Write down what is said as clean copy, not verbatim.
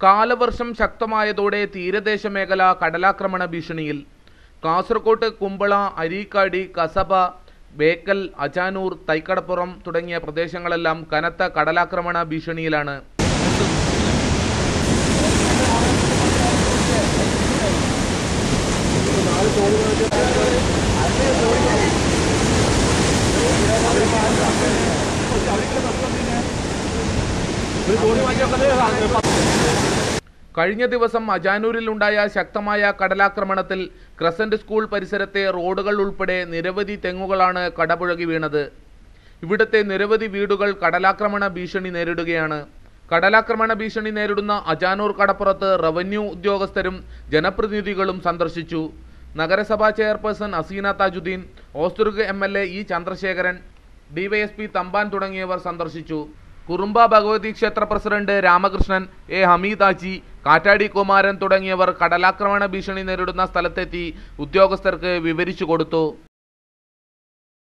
കാലവർഷം ശക്തമായതോടെ തീരദേശ മേഖല കടലാക്രമണ ഭീഷണിയിൽ. കാസർകോട്ട് കുമ്പള, അരീക്കാടി, കസബ, ബേക്കൽ, അജാനൂർ, തൈക്കടപ്പുറം തുടങ്ങിയ പ്രദേശങ്ങളെല്ലാം കനത്ത കടലാക്രമണ ഭീഷണിയിലാണ്. കഴിഞ്ഞ ദിവസം അജാനൂരിലുണ്ടായ ശക്തമായ കടലാക്രമണത്തിൽ ക്രസന്റ് സ്കൂൾ പരിസരത്തെ റോഡുകൾ ഉൾപ്പെടെ നിരവധി തെങ്ങുകളാണ് കടപുഴകി വീണത്. ഇവിടുത്തെ നിരവധി വീടുകൾ കടലാക്രമണ ഭീഷണി നേരിടുകയാണ്. കടലാക്രമണ ഭീഷണി നേരിടുന്ന അജാനൂർ കടപ്പുറത്ത് റവന്യൂ ഉദ്യോഗസ്ഥരും ജനപ്രതിനിധികളും സന്ദർശിച്ചു. നഗരസഭാ chairperson Aseena Tajuddin, Hosdurg MLA E Chandrasekharan, DYSP Thampan തുടങ്ങിയവർ സന്ദർശിച്ചു. കുറുമ്പ ഭഗവതി ക്ഷേത്ര പ്രസിഡന്റ് രാമകൃഷ്ണൻ, A ഹമീദാജി, കാറ്റാടി കുമാരൻ തുടങ്ങിയവർ കടലാക്രമണ ഭീഷണി നേരിടുന്ന സ്ഥലത്തെത്തി ഉദ്യോഗസ്ഥർക്ക് വിവരിച്ചു കൊടുത്തു.